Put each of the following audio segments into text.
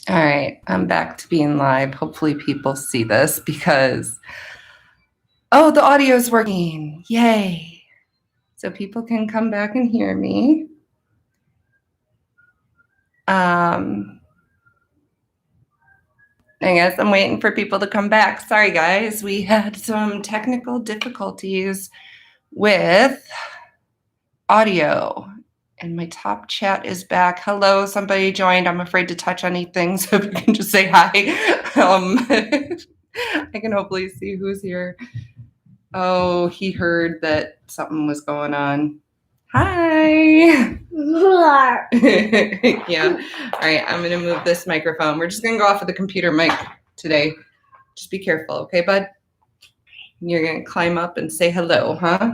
All right, I'm back to being live. Hopefully people see this because, oh, the audio is working. Yay. So people can come back and hear me. I guess I'm waiting for people to come back. Sorry, guys. We had some technical difficulties with audio. And my top chat is back. Hello, somebody joined. I'm afraid to touch anything, so if you can just say hi. I can hopefully see who's here. Oh, he heard that something was going on. Hi. Yeah. All right, I'm going to move this microphone. We're just going to go off of the computer mic today. Just be careful, okay, bud? You're going to climb up and say hello, huh?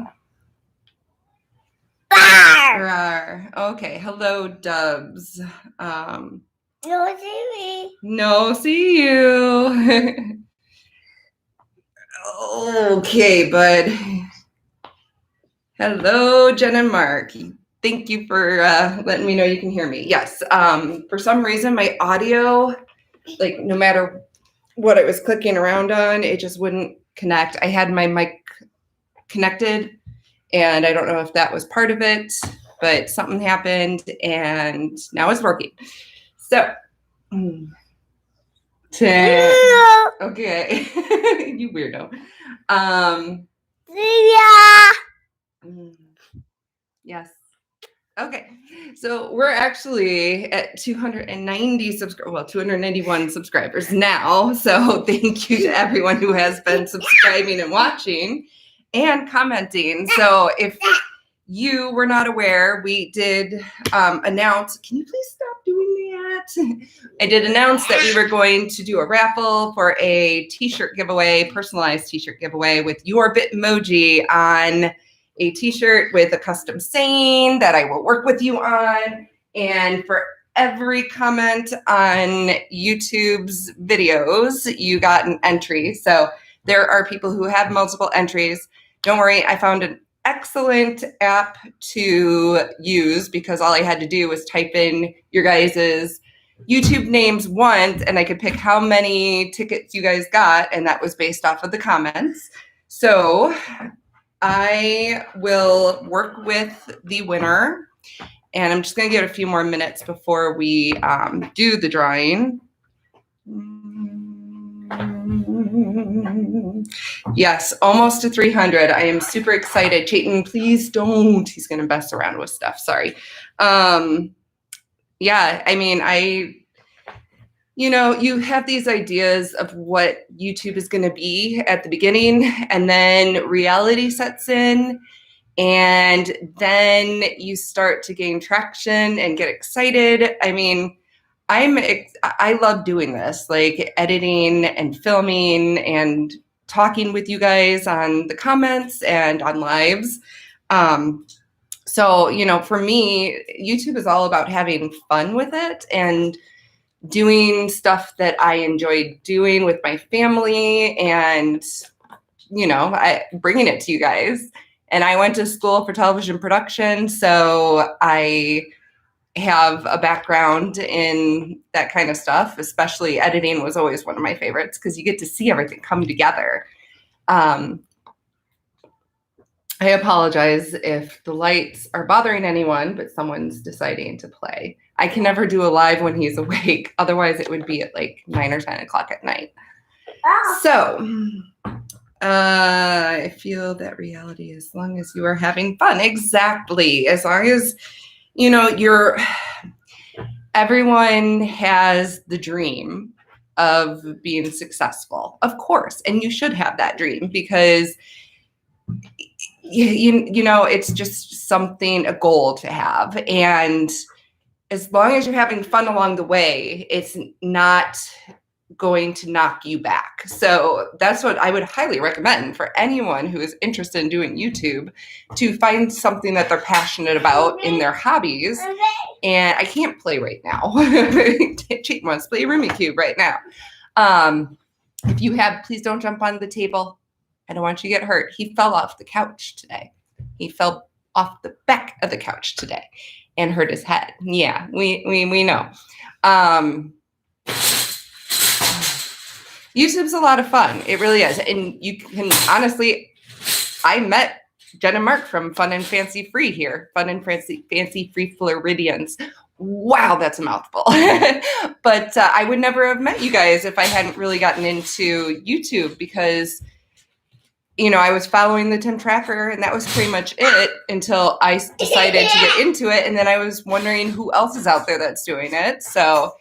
Rawr. Okay, hello, Dubs. No, see me. No, see you. Okay, bud. Hello, Jen and Mark. Thank you for letting me know you can hear me. Yes, for some reason, my audio, like no matter what I was clicking around on, it just wouldn't connect. I had my mic connected, and I don't know if that was part of it, but something happened, and now it's working. So, okay, you weirdo. Yeah. Yes. Okay. So we're actually at 291 subscribers now. So thank you to everyone who has been subscribing and watching and commenting. So if you were not aware, we did announce, can you please stop doing that? I did announce that we were going to do a raffle for a t-shirt giveaway, personalized t-shirt giveaway with your Bitmoji on a t-shirt with a custom saying that I will work with you on. And for every comment on YouTube's videos, you got an entry. So there are people who have multiple entries. Don't worry, I found an excellent app to use because all I had to do was type in your guys's YouTube names once and I could pick how many tickets you guys got, and that was based off of the comments. So I will work with the winner, and I'm just going to give it a few more minutes before we do the drawing. Yes, almost to 300. I am super excited. Chayton, please don't. He's going to mess around with stuff. Sorry. Yeah, I mean, you have these ideas of what YouTube is going to be at the beginning, and then reality sets in, and then you start to gain traction and get excited. I mean, I love doing this, like editing and filming and talking with you guys on the comments and on lives. So, for me, YouTube is all about having fun with it and doing stuff that I enjoy doing with my family and, bringing it to you guys. And I went to school for television production, so I have a background in that kind of stuff. Especially editing was always one of my favorites because you get to see everything come together. I apologize if the lights are bothering anyone, but someone's deciding to play. I can never do a live when he's awake. Otherwise, it would be at like 9 or 10 o'clock at night. So I feel that reality, as long as you are having fun. Exactly. As long as, everyone has the dream of being successful, of course. And you should have that dream because it's just something, a goal to have. And as long as you're having fun along the way, it's not going to knock you back. So that's what I would highly recommend for anyone who is interested in doing YouTube, to find something that they're passionate about in their hobbies. And I can't play right now. Cheat wants to play Roomy Cube right now. If you have, please don't jump on the table. I don't want you to get hurt. He fell off the couch today. He fell off the back of the couch today and hurt his head. Yeah, we know. YouTube's a lot of fun. It really is. And you can honestly, I met Jen and Mark from Fun and Fancy Free here. Fun and Fancy Free Floridians. Wow, that's a mouthful. But I would never have met you guys if I hadn't really gotten into YouTube because, you know, I was following the Tim Tracker and that was pretty much it until I decided to get into it. And then I was wondering who else is out there that's doing it. So,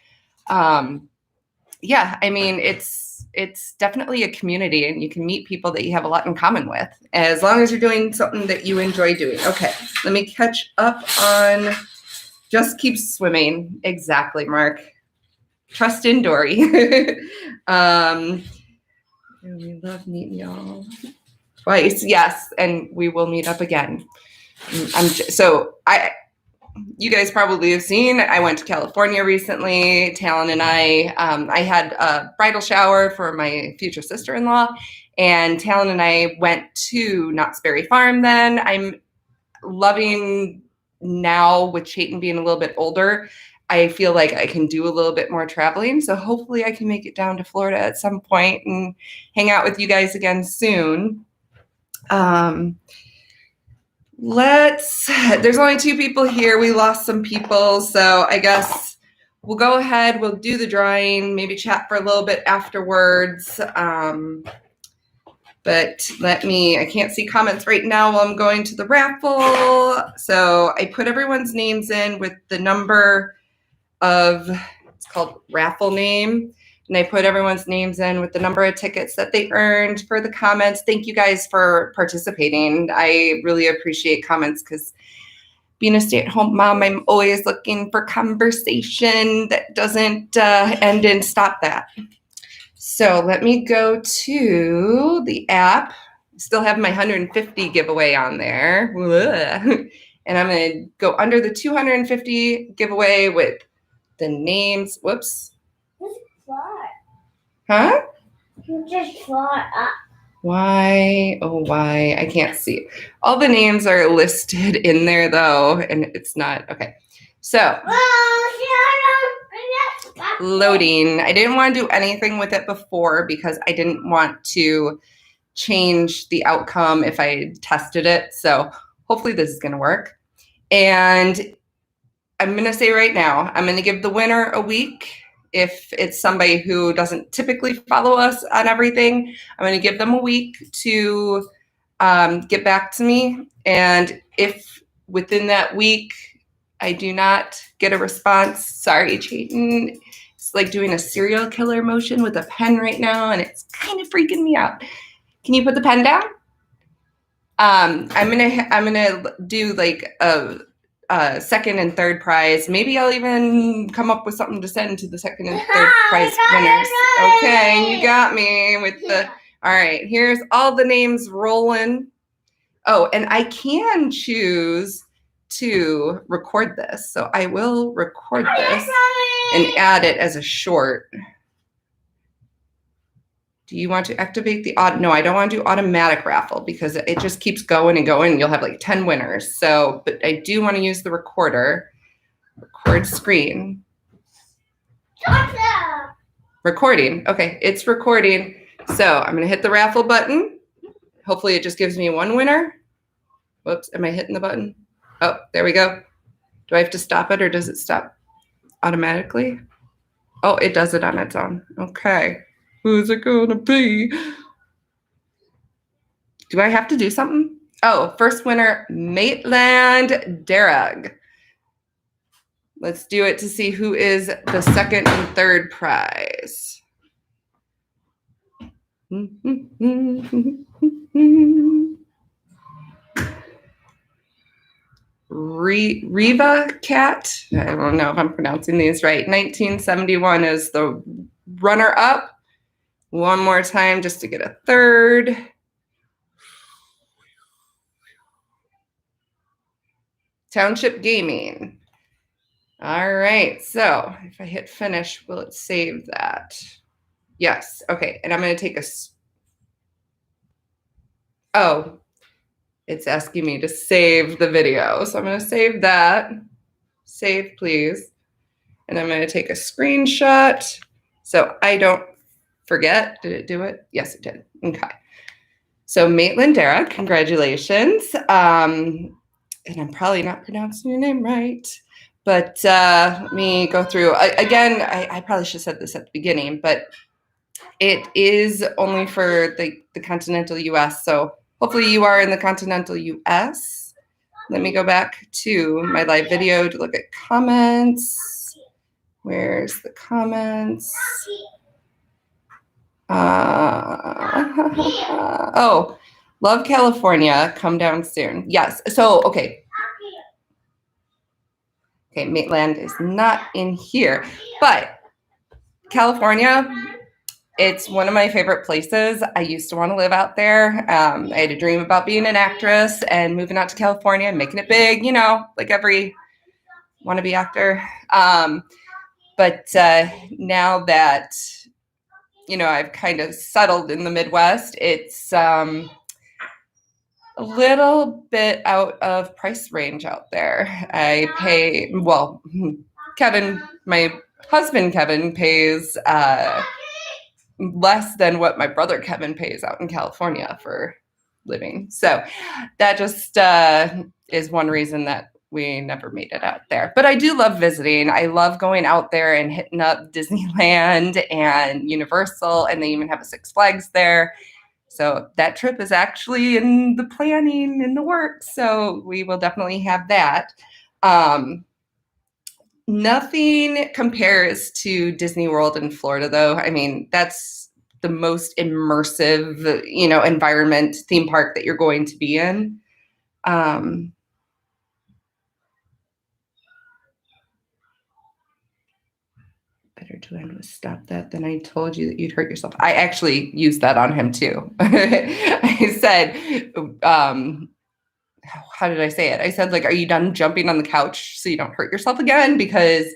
yeah, I mean, it's definitely a community and you can meet people that you have a lot in common with as long as you're doing something that you enjoy doing. Okay, let me catch up on Just Keep Swimming. Exactly, Mark. Trust in Dory. We love meeting y'all. Twice, yes, and we will meet up again. You guys probably have seen, I went to California recently. Talon and I had a bridal shower for my future sister-in-law, and Talon and I went to Knott's Berry Farm then. I'm loving now with Chayton being a little bit older, I feel like I can do a little bit more traveling. So hopefully I can make it down to Florida at some point and hang out with you guys again soon. There's only 2 people here. We lost some people. So I guess we'll go ahead. We'll do the drawing, maybe chat for a little bit afterwards. But I can't see comments right now while I'm going to the raffle. So I put everyone's names in with the number of, it's called raffle name. And I put everyone's names in with the number of tickets that they earned for the comments. Thank you guys for participating. I really appreciate comments because being a stay-at-home mom, I'm always looking for conversation that doesn't end in stop that. So let me go to the app. Still have my 150 giveaway on there. And I'm going to go under the 250 giveaway with the names. Whoops. Huh? You just fly up. Why? Oh, why? I can't see. All the names are listed in there, though, and it's not. Okay. So, loading. I didn't want to do anything with it before because I didn't want to change the outcome if I tested it. So, hopefully this is going to work. And I'm going to say right now, I'm going to give the winner a week. If it's somebody who doesn't typically follow us on everything, I'm going to give them a week to get back to me. And if within that week I do not get a response, sorry, Chayton. It's like doing a serial killer motion with a pen right now, and it's kind of freaking me out. Can you put the pen down? I'm gonna do like a second and third prize. Maybe I'll even come up with something to send to the second and third prize winners. Okay, you got me with the, all right, here's all the names rolling. Oh, and I can choose to record this. So I will record this and add it as a short. Do you want to activate the no, I don't want to do automatic raffle because it just keeps going and going and you'll have like 10 winners. So, but I do want to use the recorder. Record screen. Recording. Okay, it's recording. So I'm going to hit the raffle button. Hopefully it just gives me 1 winner. Whoops, am I hitting the button? Oh, there we go. Do I have to stop it or does it stop automatically? Oh, it does it on its own. Okay. Who's it gonna be? Do I have to do something? Oh, first winner, Maitland Darragh. Let's do it to see who is the second and third prize. Reva Cat. I don't know if I'm pronouncing these right. 1971 is the runner-up. One more time just to get a third. Township Gaming. All right, so if I hit finish, will it save that? Yes, okay, and I'm gonna take oh, it's asking me to save the video. So I'm gonna save that. Save, please. And I'm gonna take a screenshot so I don't forget. Did it do it? Yes, it did. Okay. So Maitland Dara, congratulations. And I'm probably not pronouncing your name right. But let me go through. Again, I probably should have said this at the beginning, but it is only for the continental US. So hopefully you are in the continental US. Let me go back to my live video to look at comments. Where's the comments? Oh, love California. Come down soon. Yes. So, okay. Okay, Maitland is not in here, but California, it's one of my favorite places. I used to want to live out there. I had a dream about being an actress and moving out to California and making it big, you know, like every wannabe actor. But now that, you know, I've kind of settled in the Midwest, it's a little bit out of price range out there. I pay, well, Kevin, my husband Kevin pays less than what my brother Kevin pays out in California for living. So that just is one reason that we never made it out there. But I do love visiting. I love going out there and hitting up Disneyland and Universal, and they even have a Six Flags there. So that trip is actually in the planning, in the works. So we will definitely have that. Nothing compares to Disney World in Florida, though. I mean, that's the most immersive, you know, environment, theme park that you're going to be in. Better to end with stop that than I told you that you'd hurt yourself. I actually used that on him too. I said, how did I say it? I said, like, are you done jumping on the couch so you don't hurt yourself again? Because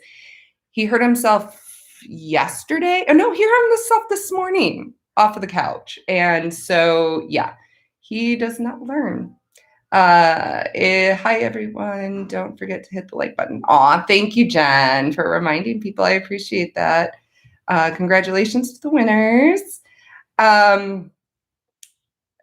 he hurt himself yesterday. Oh no, he hurt himself this morning off of the couch. And so, yeah, he does not learn. Hi everyone. Don't forget to hit the like button. Aw, thank you, Jen, for reminding people. I appreciate that. Congratulations to the winners.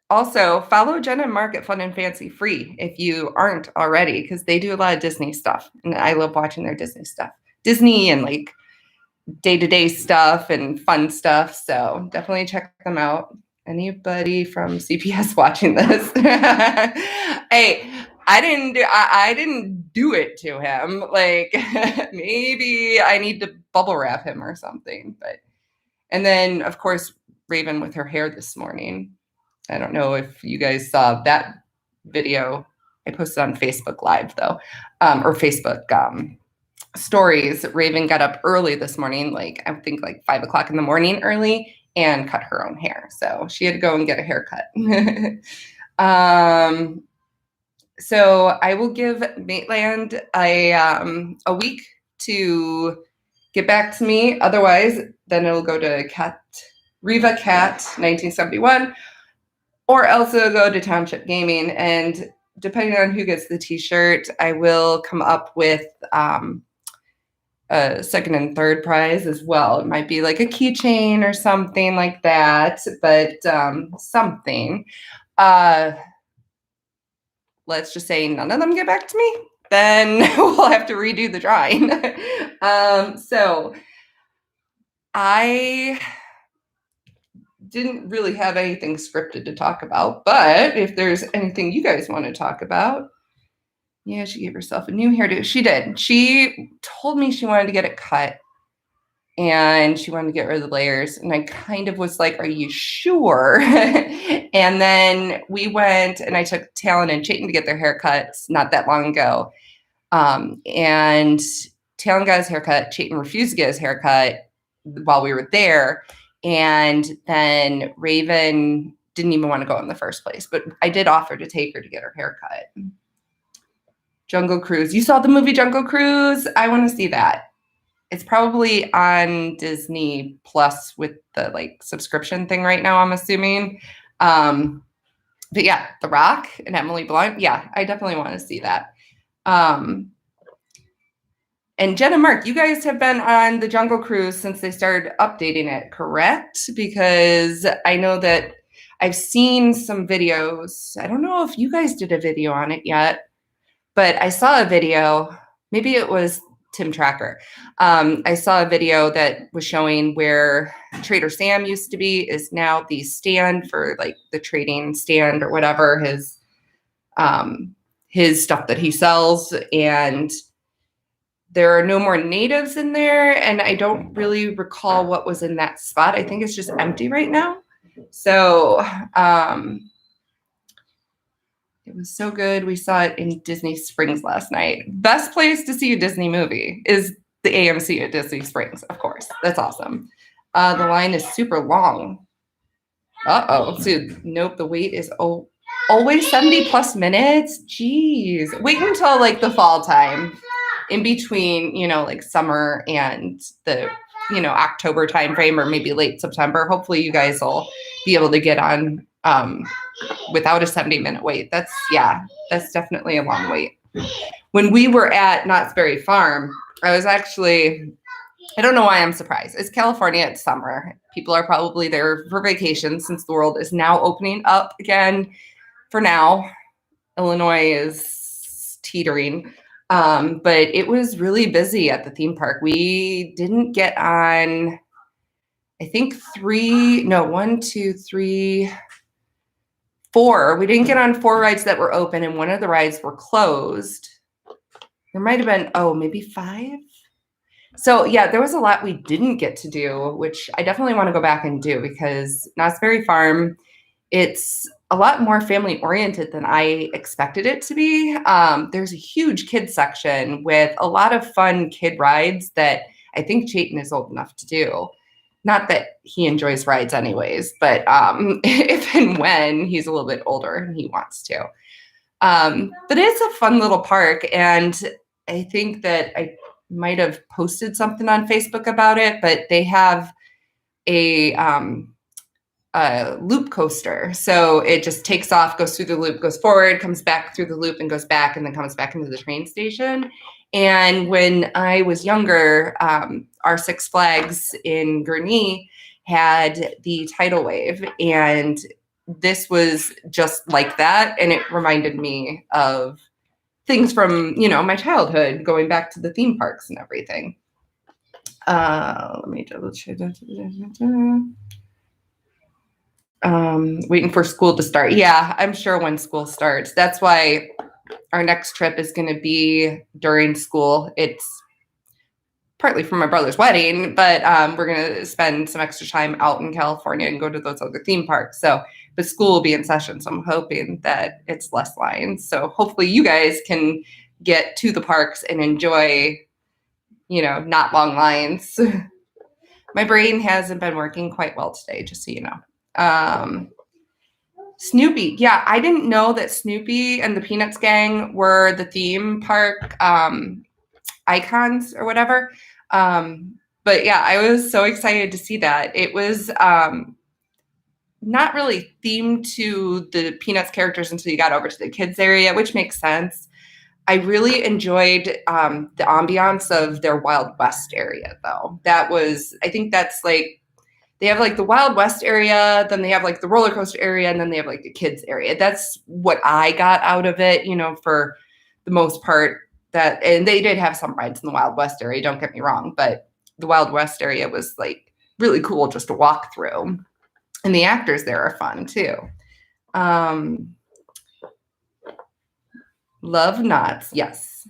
Also, follow Jen and Mark at Fun and Fancy free if you aren't already, because they do a lot of Disney stuff. And I love watching their Disney stuff. Disney and like day-to-day stuff and fun stuff. So definitely check them out. Anybody from CPS watching this? Hey, I didn't do it to him. Like maybe I need to bubble wrap him or something. But and then of course Raven with her hair this morning. I don't know if you guys saw that video. I posted on Facebook Live though, or Facebook stories. Raven got up early this morning, like I think like 5 o'clock in the morning early, and cut her own hair. So she had to go and get a haircut. So I will give Maitland a week to get back to me. Otherwise, then it'll go to Riva Cat 1971, or else it'll go to Township Gaming. And depending on who gets the t-shirt, I will come up with a second and third prize as well. It might be like a keychain or something like that, but something. Let's just say none of them get back to me, then we'll have to redo the drawing. So I didn't really have anything scripted to talk about, but if there's anything you guys want to talk about. Yeah, she gave herself a new hairdo. She did. She told me she wanted to get it cut and she wanted to get rid of the layers. And I kind of was like, are you sure? And then we went and I took Talon and Chayton to get their haircuts not that long ago. And Talon got his haircut. Chayton refused to get his haircut while we were there. And then Raven didn't even want to go in the first place. But I did offer to take her to get her haircut. Jungle Cruise. You saw the movie Jungle Cruise? I want to see that. It's probably on Disney Plus with the like subscription thing right now, I'm assuming. But yeah, The Rock and Emily Blunt. Yeah, I definitely want to see that. And Jen and Mark, you guys have been on the Jungle Cruise since they started updating it, correct? Because I know that I've seen some videos. I don't know if you guys did a video on it yet, but I saw a video. Maybe it was Tim Tracker. I saw a video that was showing where Trader Sam used to be is now the stand for like the trading stand or whatever, his stuff that he sells. And there are no more natives in there, and I don't really recall what was in that spot. I think it's just empty right now. So it was so good. We saw it in Disney Springs last night. Best place to see a Disney movie is the AMC at Disney Springs, of course. That's awesome. The line is super long. Uh-oh. So, nope, the wait is always 70 plus minutes. Jeez. Wait until like the fall time. In between, like summer and the, October timeframe or maybe late September. Hopefully you guys will be able to get on without a 70-minute wait. That's definitely a long wait. When we were at Knott's Berry Farm, I don't know why I'm surprised. It's California, it's summer. People are probably there for vacation since the world is now opening up again for now. Illinois is teetering. But it was really busy at the theme park. We didn't get on, I think 4. We didn't get on 4 rides that were open and one of the rides were closed. There might have been, maybe 5. So yeah, there was a lot we didn't get to do, which I definitely want to go back and do because Knott's Berry Farm, it's a lot more family oriented than I expected it to be. There's a huge kids section with a lot of fun kid rides that I think Chayton is old enough to do. Not that he enjoys rides anyways, but if and when he's a little bit older and he wants to. But it's a fun little park. And I think that I might have posted something on Facebook about it, but they have a loop coaster. So it just takes off, goes through the loop, goes forward, comes back through the loop and goes back and then comes back into the train station. And when I was younger, our Six Flags in Gurnee had the tidal wave, and this was just like that. And it reminded me of things from, my childhood, going back to the theme parks and everything. Let me double check. Waiting for school to start. Yeah, I'm sure when school starts. That's why our next trip is going to be during school. It's partly for my brother's wedding, but we're going to spend some extra time out in California and go to those other theme parks. But school will be in session, so I'm hoping that it's less lines. So hopefully you guys can get to the parks and enjoy, not long lines. My brain hasn't been working quite well today, just so you know. Snoopy. Yeah, I didn't know that Snoopy and the Peanuts gang were the theme park icons or whatever. But yeah, I was so excited to see that. It was not really themed to the Peanuts characters until you got over to the kids area, which makes sense. I really enjoyed the ambiance of their Wild West area, though. I think that's like, they have like the Wild West area, then they have like the roller coaster area, and then they have like the kids area. That's what I got out of it, for the most part. And they did have some rides in the Wild West area, don't get me wrong, but the Wild West area was like really cool just to walk through. And the actors there are fun too. Love Knott's, yes.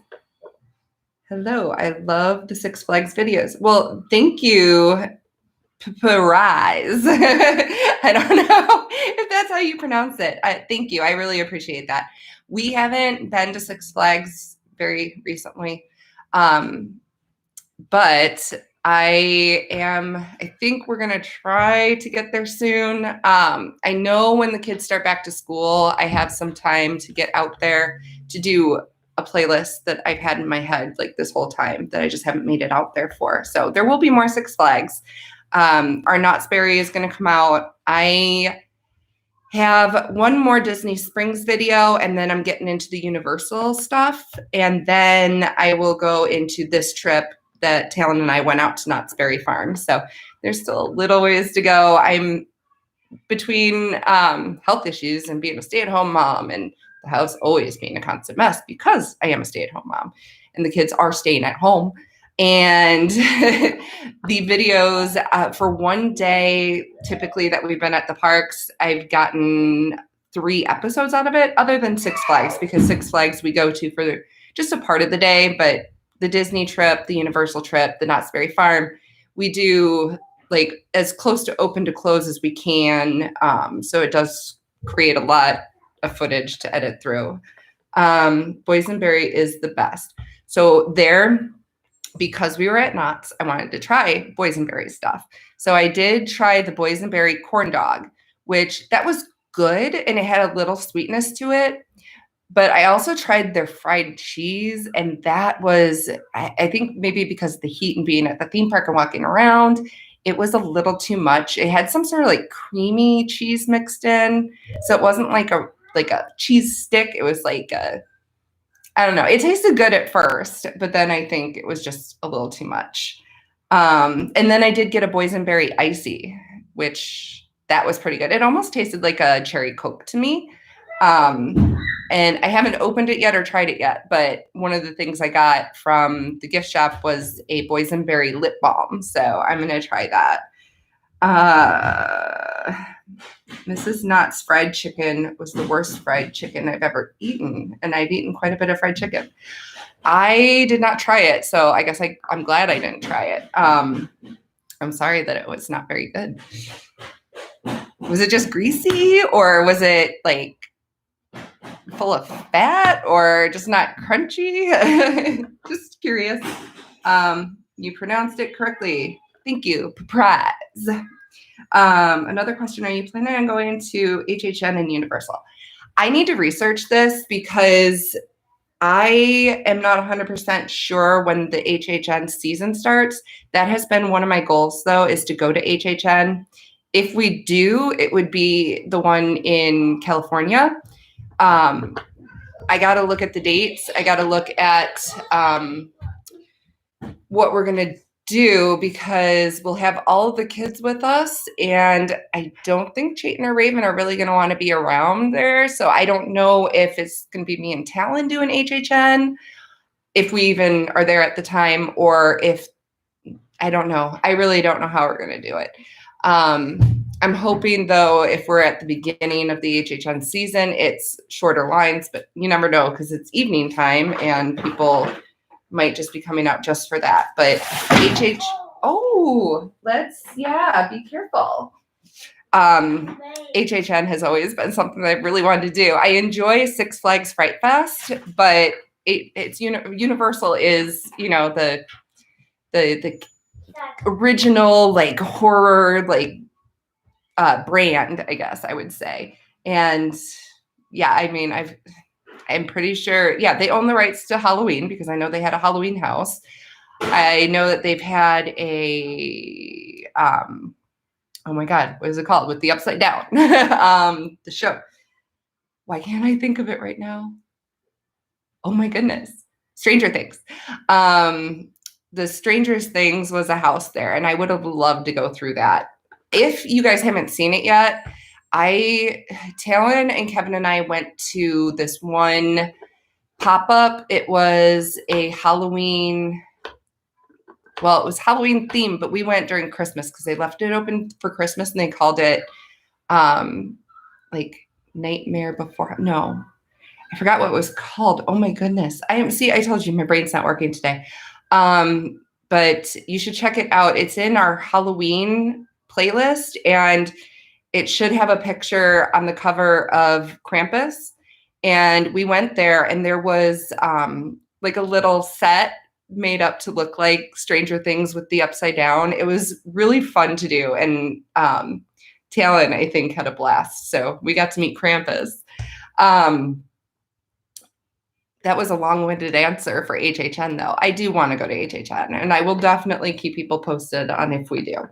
Hello, I love the Six Flags videos. Well, thank you, Rise. I don't know if that's how you pronounce it. Thank you. I really appreciate that. We haven't been to Six Flags very recently, but I think we're going to try to get there soon. I know when the kids start back to school, I have some time to get out there to do a playlist that I've had in my head like this whole time that I just haven't made it out there for. So there will be more Six Flags. Our Knott's Berry is going to come out. I have one more Disney Springs video, and then I'm getting into the Universal stuff. And then I will go into this trip that Talon and I went out to Knott's Berry Farm. So there's still a little ways to go. I'm between health issues and being a stay-at-home mom and the house always being a constant mess because I am a stay-at-home mom and the kids are staying at home. And the videos for one day, typically that we've been at the parks, I've gotten 3 episodes out of it, other than Six Flags, because Six Flags we go to for just a part of the day. But the Disney trip, the Universal trip, the Knott's Berry Farm, we do like as close to open to close as we can. So it does create a lot of footage to edit through. Boysenberry is the best. So there, because we were at Knott's, I wanted to try boysenberry stuff. So I did try the boysenberry corn dog, which that was good and it had a little sweetness to it. But I also tried their fried cheese, and that was, I think maybe because of the heat and being at the theme park and walking around, it was a little too much. It had some sort of like creamy cheese mixed in. So it wasn't like a cheese stick. It was like I don't know. It tasted good at first, but then I think it was just a little too much. And then I did get a boysenberry icy, which that was pretty good. It almost tasted like a cherry Coke to me. And I haven't opened it yet or tried it yet, but one of the things I got from the gift shop was a boysenberry lip balm. So I'm going to try that. Mrs. Knott's fried chicken was the worst fried chicken I've ever eaten, and I've eaten quite a bit of fried chicken. I did not try it, so I guess I'm glad I didn't try it. I'm sorry that it was not very good. Was it just greasy, or was it like full of fat, or just not crunchy? Just curious. You pronounced it correctly. Thank you. Surprise. Another question, are you planning on going to HHN and Universal? I need to research this because I am not 100% sure when the HHN season starts. That has been one of my goals, though, is to go to HHN. If we do, it would be the one in California. I got to look at the dates. I got to look at what we're going to do, because we'll have all of the kids with us, and I don't think Chayton or Raven are really going to want to be around there. So I don't know if it's going to be me and Talon doing HHN, if we even are there at the time, or if, I don't know. I really don't know how we're going to do it. I'm hoping, though, if we're at the beginning of the HHN season, it's shorter lines, but you never know because it's evening time and people might just be coming out just for that. But be careful. HHN has always been something that I've really wanted to do. I enjoy Six Flags Fright Fest, but it's Universal is, the original like horror brand, I guess I would say. And yeah, I mean, I'm pretty sure, they own the rights to Halloween because I know they had a Halloween house. I know that they've had a, oh my God, what is it called? With the upside down, the show. Why can't I think of it right now? Oh my goodness. Stranger Things. The Stranger Things was a house there, and I would have loved to go through that. If you guys haven't seen it yet, Talon and Kevin and I went to this one pop-up. It was a Halloween, it was Halloween themed, but we went during Christmas because they left it open for Christmas and they called it like Nightmare Before. No, I forgot what it was called. Oh my goodness. I told you my brain's not working today. But you should check it out. It's in our Halloween playlist, and it should have a picture on the cover of Krampus. And we went there, and there was like a little set made up to look like Stranger Things with the upside down. It was really fun to do. And Talon, I think, had a blast. So we got to meet Krampus. That was a long-winded answer for HHN, though. I do want to go to HHN, and I will definitely keep people posted on if we do.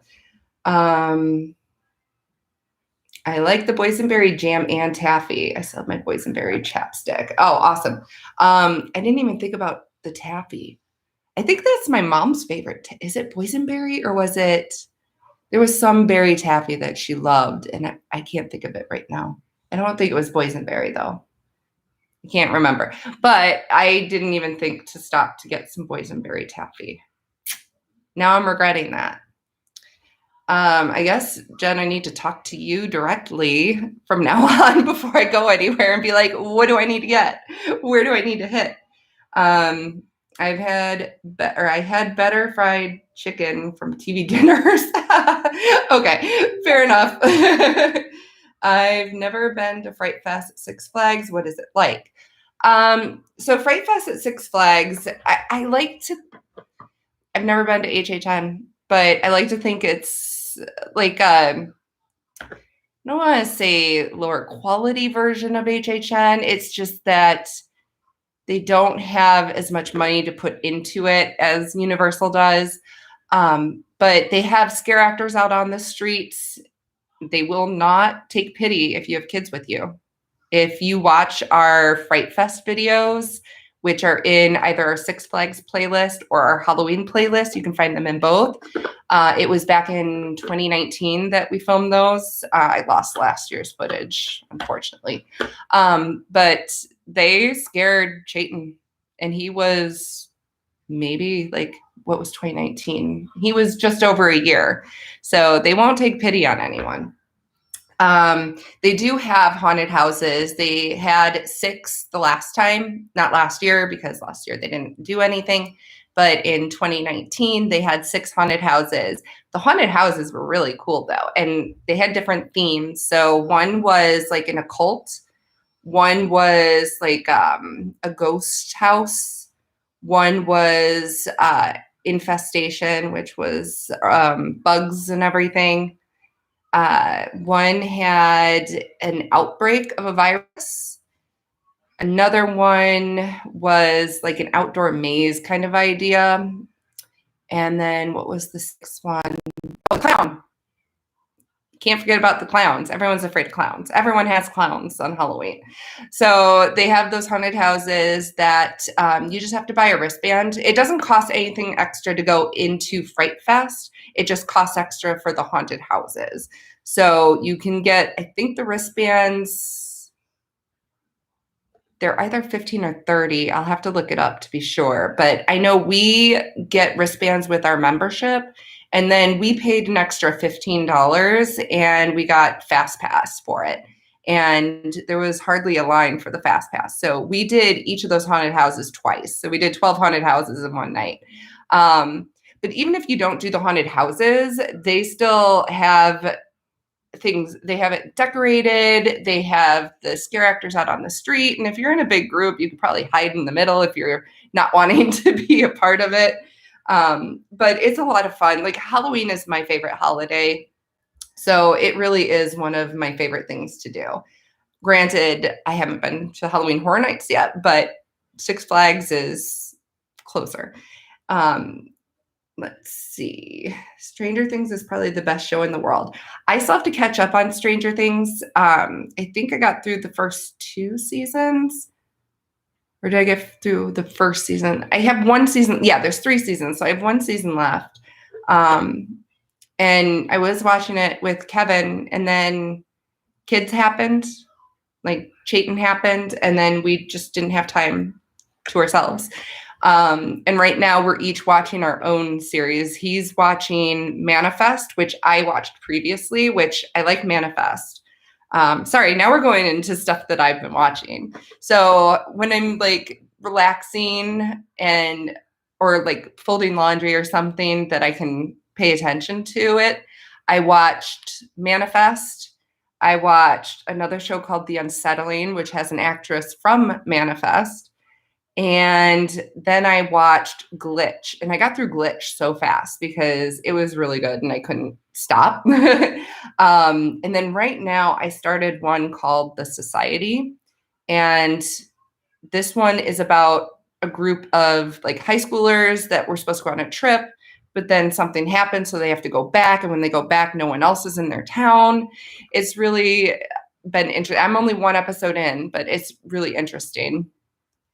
I like the boysenberry jam and taffy. I still have my boysenberry chapstick. Oh, awesome. I didn't even think about the taffy. I think that's my mom's favorite. Is it boysenberry or was it? There was some berry taffy that she loved, and I can't think of it right now. I don't think it was boysenberry though. I can't remember, but I didn't even think to stop to get some boysenberry taffy. Now I'm regretting that. I guess, Jen, I need to talk to you directly from now on before I go anywhere and be like, what do I need to get? Where do I need to hit? I had better fried chicken from TV dinners. Okay, fair enough. I've never been to Fright Fest at Six Flags. What is it like? So Fright Fest at Six Flags, I like to. I've never been to HHN, but I like to think it's like I don't want to say lower quality version of HHN. It's just that they don't have as much money to put into it as Universal does. But they have scare actors out on the streets. They will not take pity if you have kids with you. If you watch our Fright Fest videos, which are in either our Six Flags playlist or our Halloween playlist, you can find them in both. It was back in 2019 that we filmed those. I lost last year's footage, unfortunately. But they scared Chayton, and he was maybe what was 2019? He was just over a year. So they won't take pity on anyone. They do have haunted houses. They had 6 the last time, not last year, because last year they didn't do anything. But in 2019, they had 6 haunted houses. The haunted houses were really cool, though, and they had different themes. So one was like an occult. One was like a ghost house. One was infestation, which was bugs and everything. One had an outbreak of a virus. Another one was like an outdoor maze kind of idea. And then what was the 6th one? Oh, clown. Can't forget about the clowns. Everyone's afraid of clowns. Everyone has clowns on Halloween. So they have those haunted houses that you just have to buy a wristband. It doesn't cost anything extra to go into Fright Fest. It just costs extra for the haunted houses. So you can get, I think the wristbands, they're either 15 or 30. I'll have to look it up to be sure. But I know we get wristbands with our membership. And then we paid an extra $15 and we got Fast Pass for it. And there was hardly a line for the Fast Pass. So we did each of those haunted houses twice. So we did 12 haunted houses in one night. But even if you don't do the haunted houses, they still have things. They have it decorated. They have the scare actors out on the street. And if you're in a big group, you could probably hide in the middle if you're not wanting to be a part of it. But it's a lot of fun. Like Halloween is my favorite holiday. So it really is one of my favorite things to do. Granted, I haven't been to Halloween Horror Nights yet, but Six Flags is closer. Let's see. Stranger Things is probably the best show in the world. I still have to catch up on Stranger Things. I think I got through the first 2 seasons. Or did I get through the first season? I have 1 season. Yeah, there's 3 seasons. So I have 1 season left. And I was watching it with Kevin, and then kids happened. Like Chayton happened, and then we just didn't have time to ourselves. And right now we're each watching our own series. He's watching Manifest, which I watched previously, which I like Manifest. Sorry, now we're going into stuff that I've been watching. So when I'm like relaxing or like folding laundry or something that I can pay attention to it, I watched Manifest. I watched another show called The Unsettling, which has an actress from Manifest. And then I watched Glitch, and I got through Glitch so fast because it was really good and I couldn't stop. And then right now I started one called The Society. And this one is about a group of like high schoolers that were supposed to go on a trip, but then something happens, so they have to go back. And when they go back, no one else is in their town. It's really been interesting. I'm only one episode in, but it's really interesting.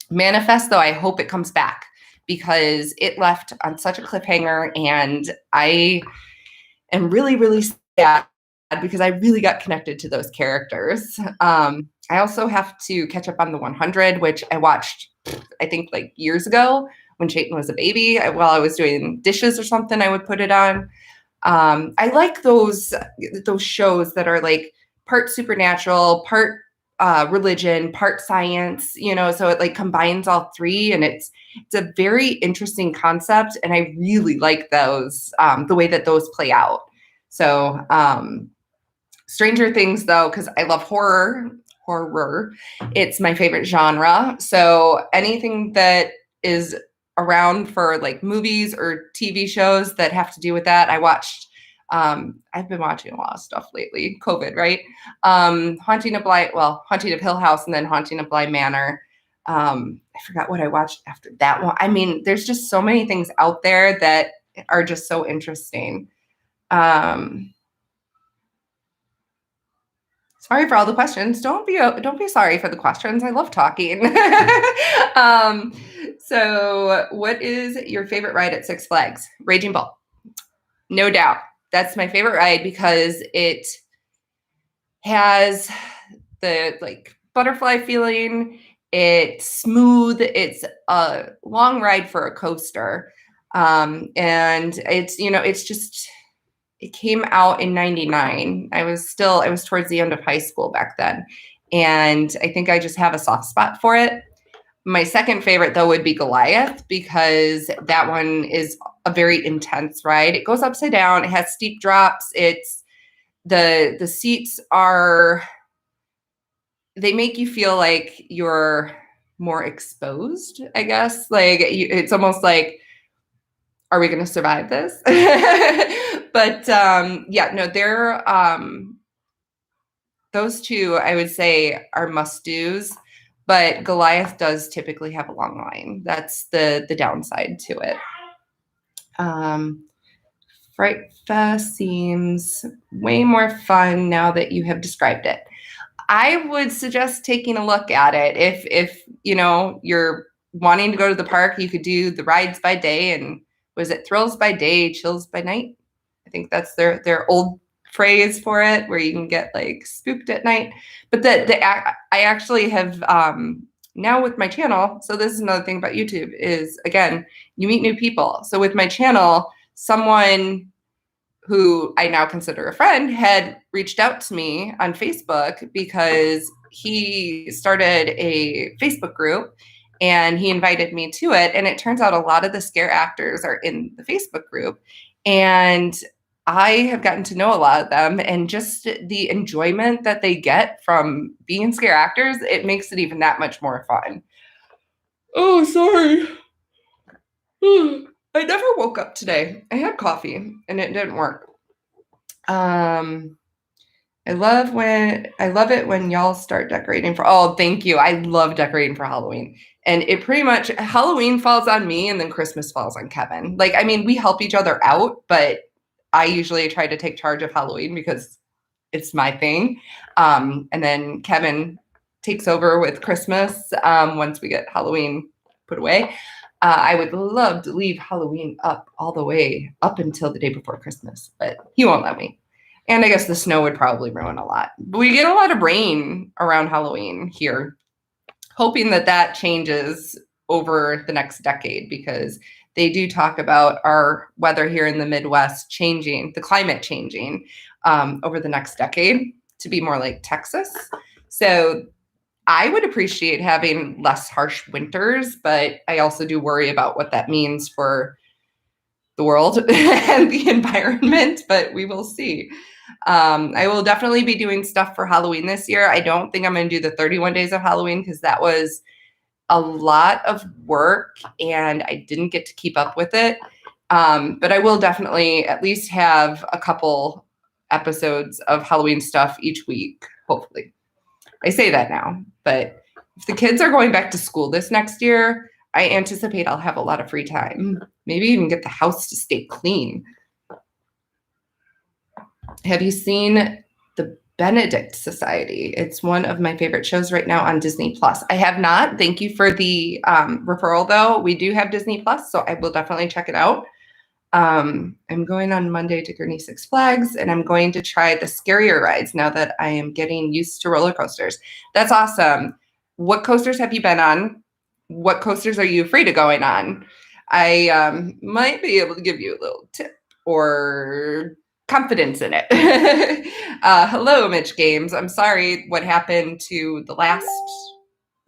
Manifest, though, I hope it comes back because it left on such a cliffhanger, and I am really, really sad because I really got connected to those characters. I also have to catch up on the 100, which I watched, I think, like years ago when Chayton was a baby. While I was doing dishes or something, I would put it on. I like those shows that are like part supernatural, part religion, part science, so it like combines all three, and it's a very interesting concept, and I really like those, the way that those play out. So Stranger Things, though, because I love horror, it's my favorite genre. So anything that is around for like movies or TV shows that have to do with that, I watched. I've been watching a lot of stuff lately. COVID, right? Haunting of Hill House, and then Haunting of Bly Manor. I forgot what I watched after that one. I mean, there's just so many things out there that are just so interesting. Sorry for all the questions. Don't be sorry for the questions. I love talking. So what is your favorite ride at Six Flags? Raging Bull. No doubt. That's my favorite ride because it has the like butterfly feeling. It's smooth. It's a long ride for a coaster. And it's just, it came out in 99. I was towards the end of high school back then. And I think I just have a soft spot for it. My second favorite, though, would be Goliath, because that one is a very intense ride. It goes upside down. It has steep drops. It's the seats they make you feel like you're more exposed, I guess. Like it's almost like, are we going to survive this? But they're those two, I would say, are must-dos. But Goliath does typically have a long line. That's the downside to it. Fright Fest seems way more fun now that you have described it. I would suggest taking a look at it. If you're wanting to go to the park, you could do the rides by day, and was it thrills by day, chills by night? I think that's their old phrase for it, where you can get like spooked at night. But I actually have now with my channel. So this is another thing about YouTube is, again, you meet new people. So with my channel, someone who I now consider a friend had reached out to me on Facebook because he started a Facebook group and he invited me to it. And it turns out a lot of the scare actors are in the Facebook group. And I have gotten to know a lot of them, and just the enjoyment that they get from being scare actors, it makes it even that much more fun. Oh, sorry. I never woke up today. I had coffee and it didn't work. I love it when y'all start decorating for, oh, thank you. I love decorating for Halloween. And it pretty much, Halloween falls on me and then Christmas falls on Kevin. Like, I mean, we help each other out, but I usually try to take charge of Halloween because it's my thing. And then Kevin takes over with Christmas once we get Halloween put away. I would love to leave Halloween up all the way up until the day before Christmas, but he won't let me. And I guess the snow would probably ruin a lot. But we get a lot of rain around Halloween here, hoping that changes over the next decade, because they do talk about our weather here in the Midwest changing, the climate changing over the next decade to be more like Texas. So I would appreciate having less harsh winters, but I also do worry about what that means for the world and the environment, but we will see. I will definitely be doing stuff for Halloween this year. I don't think I'm going to do the 31 days of Halloween because that was a lot of work and I didn't get to keep up with it. But I will definitely at least have a couple episodes of Halloween stuff each week, hopefully. I say that now, but if the kids are going back to school this next year, I anticipate I'll have a lot of free time. Maybe even get the house to stay clean. Have you seen the Benedict Society? It's one of my favorite shows right now on Disney Plus. I have not. Thank you for the referral, though. We do have Disney Plus, so I will definitely check it out. I'm going on Monday to Gurney Six Flags, and I'm going to try the scarier rides now that I am getting used to roller coasters. That's awesome. What coasters have you been on? What coasters are you afraid of going on? I might be able to give you a little tip or confidence in it. Hello, Mitch Games. I'm sorry what happened to the last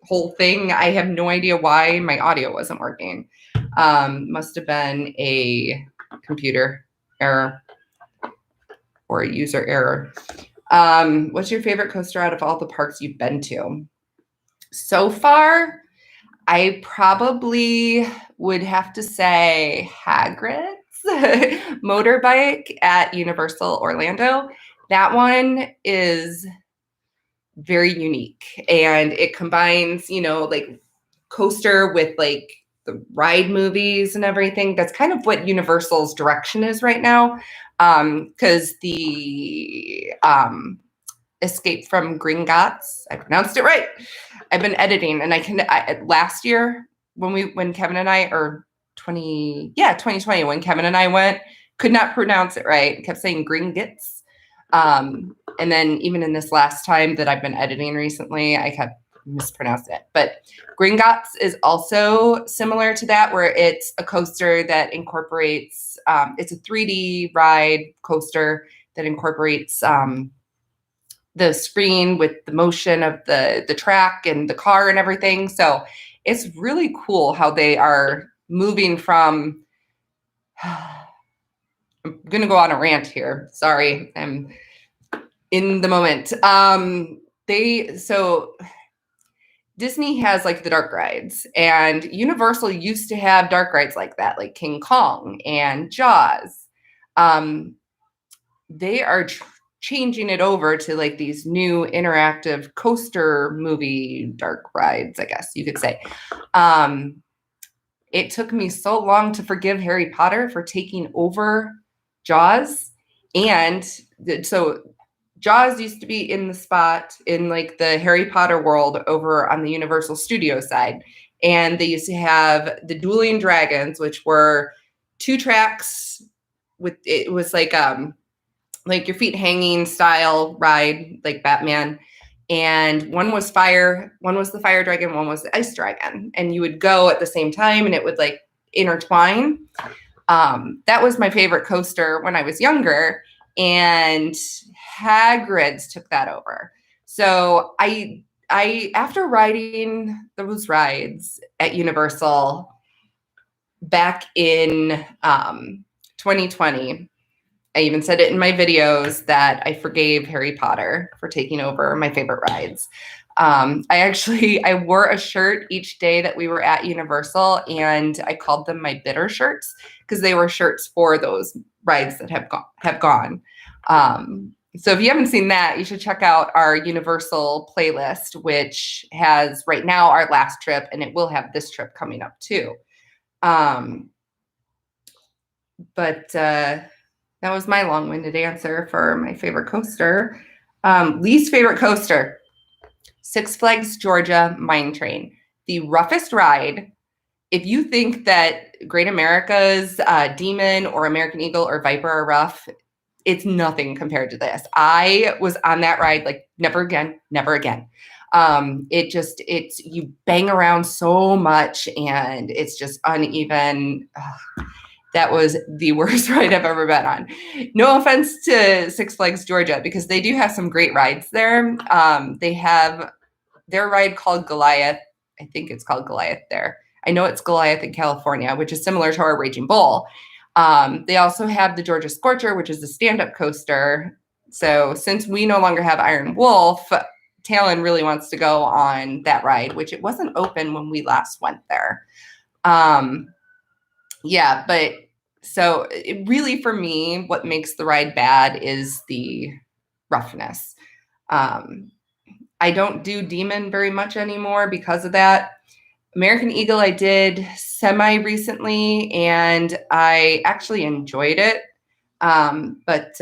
whole thing. I have no idea why my audio wasn't working. Must have been a computer error or a user error. What's your favorite coaster out of all the parks you've been to? So far, I probably would have to say Hagrid's motorbike at Universal Orlando. That one is very unique, and it combines, like coaster with like the ride movies and everything. That's kind of what Universal's direction is right now. Because the Escape from Gringotts, I pronounced it right. I've been editing, and last year when Kevin and I, or 2020, when Kevin and I went, could not pronounce it right. Kept saying Gringotts. And then even in this last time that I've been editing recently, I kept mispronouncing it. But Gringotts is also similar to that, where it's a coaster that incorporates, it's a 3D ride coaster that incorporates the screen with the motion of the track and the car and everything. So it's really cool how they are moving from, I'm going to go on a rant here. Sorry, I'm in the moment. Disney has like the dark rides, and Universal used to have dark rides like that, like King Kong and Jaws. They are changing it over to like these new interactive coaster movie dark rides, I guess you could say. It took me so long to forgive Harry Potter for taking over Jaws. And so Jaws used to be in the spot in like the Harry Potter world over on the Universal Studio side. And they used to have the Dueling Dragons, which were 2 tracks with, it was like your feet hanging style ride, like Batman. And one was the fire dragon, one was the ice dragon. And you would go at the same time, and it would like intertwine. That was my favorite coaster when I was younger, and Hagrid's took that over. So I after riding those rides at Universal back in 2020, I even said it in my videos that I forgave Harry Potter for taking over my favorite rides. I wore a shirt each day that we were at Universal, and I called them my bitter shirts because they were shirts for those rides that have gone. So if you haven't seen that, you should check out our Universal playlist, which has right now our last trip, and it will have this trip coming up too. That was my long-winded answer for my favorite coaster. Least favorite coaster, Six Flags Georgia Mine Train. The roughest ride. If you think that Great America's Demon or American Eagle or Viper are rough, it's nothing compared to this. I was on that ride like never again, never again. You bang around so much, and it's just uneven. That was the worst ride I've ever been on. No offense to Six Flags Georgia, because they do have some great rides there. They have their ride called Goliath. I think it's called Goliath there. I know it's Goliath in California, which is similar to our Raging Bull. They also have the Georgia Scorcher, which is a stand-up coaster. So since we no longer have Iron Wolf, Talon really wants to go on that ride, which it wasn't open when we last went there. So it really, for me, what makes the ride bad is the roughness. I don't do Demon very much anymore because of that. American Eagle I did semi recently, and I actually enjoyed it. But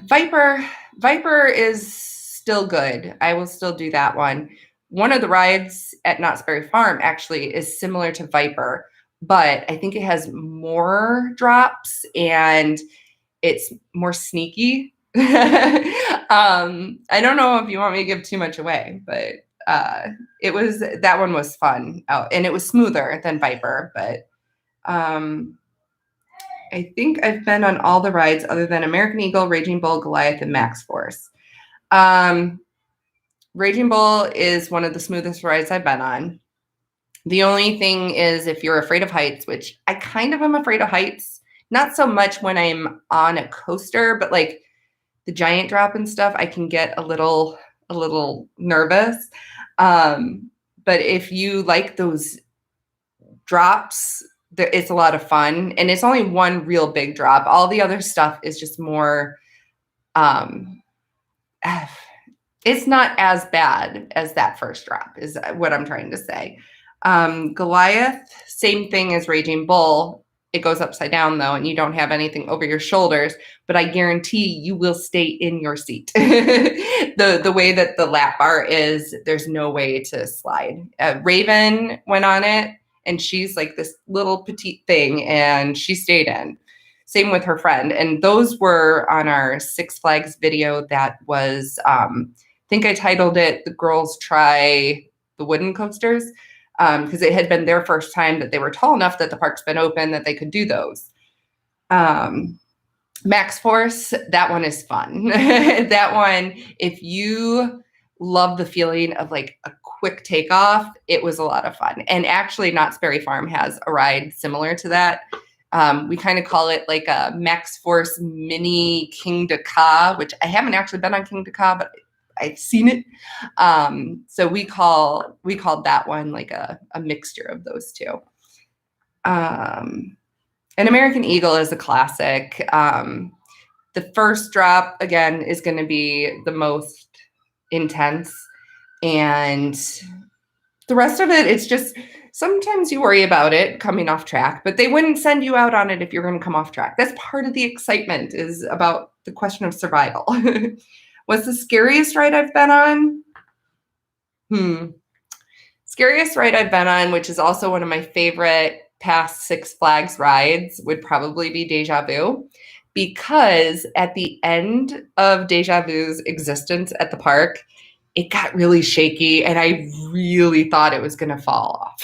Viper is still good. I will still do that one. One of the rides at Knott's Berry Farm actually is similar to Viper, but I think it has more drops and it's more sneaky. I don't know if you want me to give too much away, but that one was fun. And it was smoother than Viper, but I think I've been on all the rides other than American Eagle, Raging Bull, Goliath, and Max Force. Raging Bull is one of the smoothest rides I've been on. The only thing is if you're afraid of heights, which I kind of am afraid of heights, not so much when I'm on a coaster, but like the giant drop and stuff, I can get a little nervous. But if you like those drops, it's a lot of fun, and it's only one real big drop. All the other stuff is just more it's not as bad as that first drop is what I'm trying to say. Goliath, same thing as Raging Bull. It goes upside down though, and you don't have anything over your shoulders, but I guarantee you will stay in your seat. The way that the lap bar is, there's no way to slide. Raven went on it, and she's like this little petite thing, and she stayed in. Same with her friend. And those were on our Six Flags video that was, I think I titled it, The Girls Try the Wooden Coasters, because it had been their first time that they were tall enough that the park's been open that they could do those. Max Force, that one is fun. That one, if you love the feeling of like a quick takeoff, it was a lot of fun. And actually, Knott's Berry Farm has a ride similar to that. We kind of call it like a Max Force mini King de Ka, which I haven't actually been on King de Ka, but I've seen it. So we called that one like a mixture of those two. And American Eagle is a classic. The first drop, again, is going to be the most intense. And the rest of it, it's just sometimes you worry about it coming off track, but they wouldn't send you out on it if you're going to come off track. That's part of the excitement, is about the question of survival. What's the scariest ride I've been on? Scariest ride I've been on, which is also one of my favorite past Six Flags rides, would probably be Deja Vu, because at the end of Deja Vu's existence at the park, it got really shaky and I really thought it was going to fall off.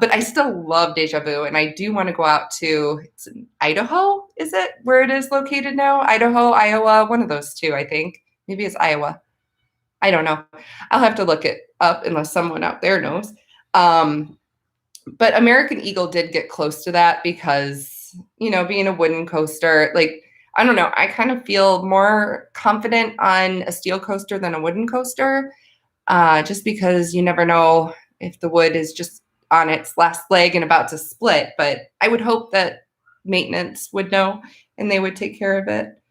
But I still love Deja Vu, and I do want to go out to, it's in Idaho, is it where it is located now? Idaho, Iowa, one of those two, I think. Maybe it's Iowa. I don't know. I'll have to look it up unless someone out there knows. But American Eagle did get close to that because, being a wooden coaster, like, I don't know, I kind of feel more confident on a steel coaster than a wooden coaster, just because you never know if the wood is just on its last leg and about to split. But I would hope that maintenance would know and they would take care of it.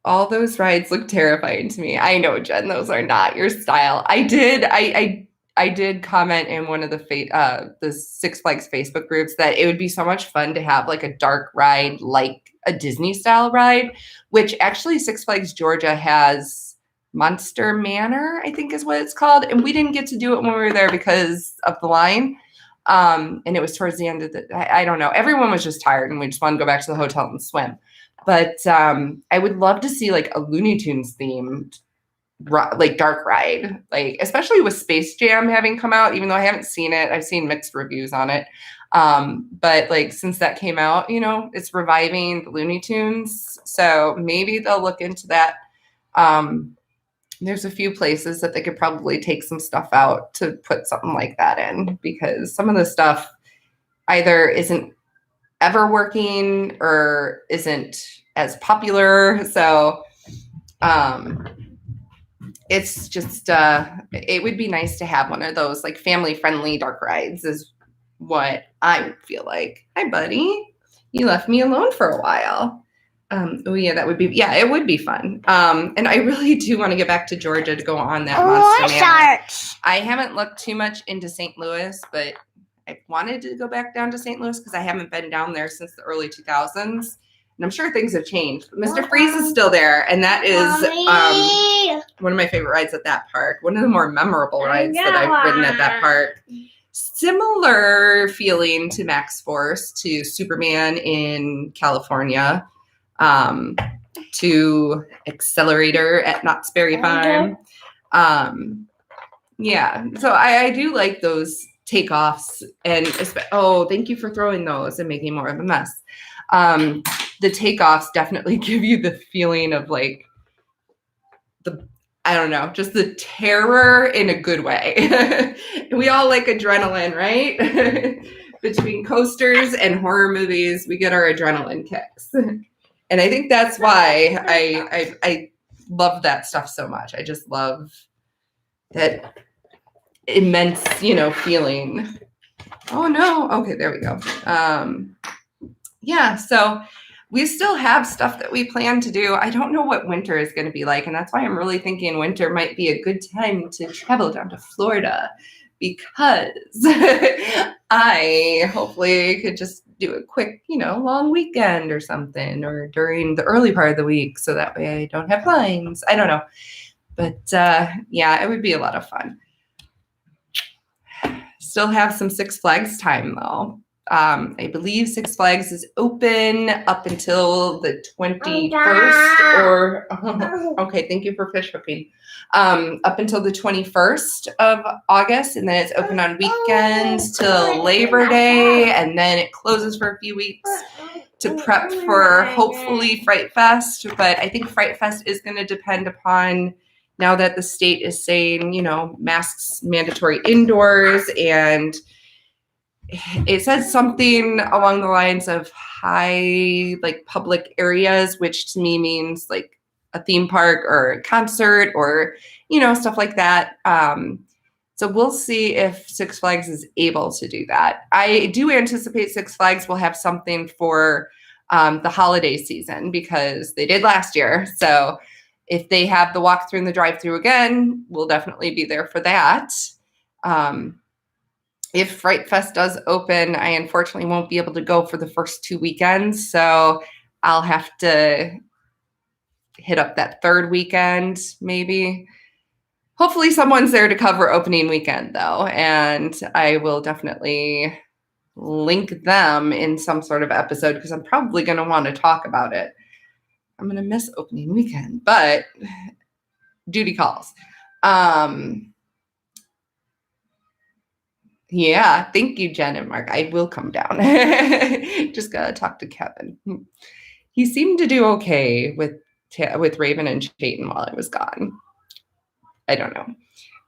All those rides look terrifying to me. I know, Jen, those are not your style. I did comment in one of the Six Flags Facebook groups that it would be so much fun to have like a dark ride, like a Disney style ride, which actually Six Flags Georgia has. Monster Manor, I think is what it's called. And we didn't get to do it when we were there because of the line. And it was towards the end of I don't know. Everyone was just tired and we just wanted to go back to the hotel and swim. But I would love to see like a Looney Tunes themed like dark ride, like especially with Space Jam having come out, even though I haven't seen it. I've seen mixed reviews on it. But like since that came out, it's reviving the Looney Tunes. So maybe they'll look into that. There's a few places that they could probably take some stuff out to put something like that in, because some of the stuff either isn't ever working or isn't as popular. So it's just it would be nice to have one of those like family friendly dark rides is what I would feel like. Hi buddy, you left me alone for a while. Oh yeah, that would be, yeah, it would be fun. And I really do want to get back to Georgia to go on that More Monster Manor. sharks. I haven't looked too much into St. Louis, but I wanted to go back down to St. Louis because I haven't been down there since the early 2000s. And I'm sure things have changed. But Mr. Freeze is still there, and that is one of my favorite rides at that park. One of the more memorable rides that I've ridden at that park. Similar feeling to Max Force, to Superman in California, to Accelerator at Knott's Berry Farm. Yeah, so I do like those takeoffs, and thank you for throwing those and making more of a mess. The takeoffs definitely give you the feeling of like I don't know, just the terror in a good way. We all like adrenaline, right? Between coasters and horror movies, we get our adrenaline kicks. And I think that's why I love that stuff so much. I just love that immense, feeling. Oh no. Okay, there we go. Yeah, so we still have stuff that we plan to do. I don't know what winter is going to be like, and that's why I'm really thinking winter might be a good time to travel down to Florida, because I hopefully could just do a quick, long weekend or something, or during the early part of the week, so that way I don't have lines. I don't know. But yeah, it would be a lot of fun. Still have some Six Flags time, though. I believe Six Flags is open up until the 21st, okay, thank you for fish hooking. Up until the 21st of August, and then it's open on weekends till Labor Day, and then it closes for a few weeks to prep for hopefully Fright Fest. But I think Fright Fest is going to depend upon, now that the state is saying, masks mandatory indoors, and it says something along the lines of high, like, public areas, which to me means like a theme park or a concert or, stuff like that. So we'll see if Six Flags is able to do that. I do anticipate Six Flags will have something for the holiday season, because they did last year. So if they have the walkthrough and the drive-through again, we'll definitely be there for that. If Fright Fest does open, I unfortunately won't be able to go for the first 2 weekends, so I'll have to hit up that third weekend, maybe. Hopefully someone's there to cover opening weekend, though, and I will definitely link them in some sort of episode, because I'm probably going to want to talk about it. I'm going to miss opening weekend, but duty calls. Yeah, thank you, Jen and Mark. I will come down. Just gotta talk to Kevin. He seemed to do okay with Raven and Chayton while I was gone. I don't know.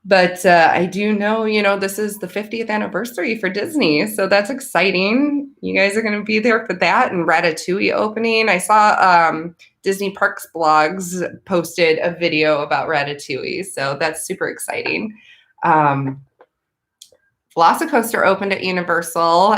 But I do know, this is the 50th anniversary for Disney, so that's exciting. You guys are going to be there for that, and Ratatouille opening. I saw Disney Parks blogs posted a video about Ratatouille, so that's super exciting. Velocicoaster opened at Universal.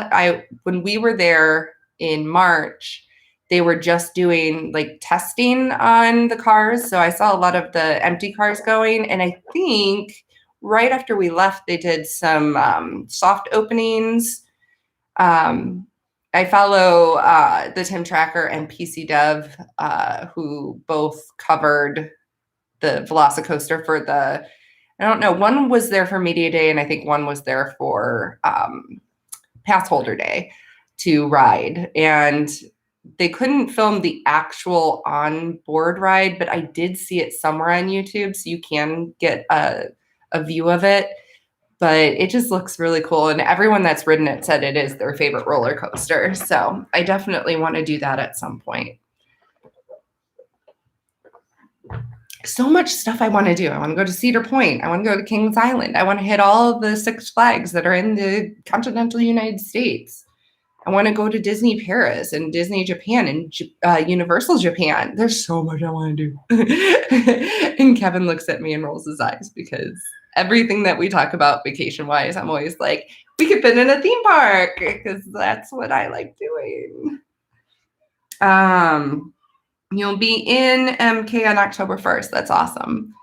When we were there in March, they were just doing like testing on the cars. So I saw a lot of the empty cars going. And I think right after we left, they did some soft openings. I follow the Tim Tracker and PC Dev, who both covered the Velocicoaster for the, I don't know, one was there for Media Day, and I think one was there for Pass Holder Day to ride. And they couldn't film the actual on-board ride, but I did see it somewhere on YouTube, so you can get a view of it. But it just looks really cool, and everyone that's ridden it said it is their favorite roller coaster. So I definitely want to do that at some point. So much stuff I want to do. I want to go to Cedar Point. I want to go to Kings Island. I want to hit all of the Six Flags that are in the continental United States. I want to go to Disney Paris and Disney Japan and Universal Japan. There's so much I want to do. And Kevin looks at me and rolls his eyes, because everything that we talk about vacation-wise, I'm always like, we could fit in a theme park, because that's what I like doing. You'll be in MK on October 1st. That's awesome.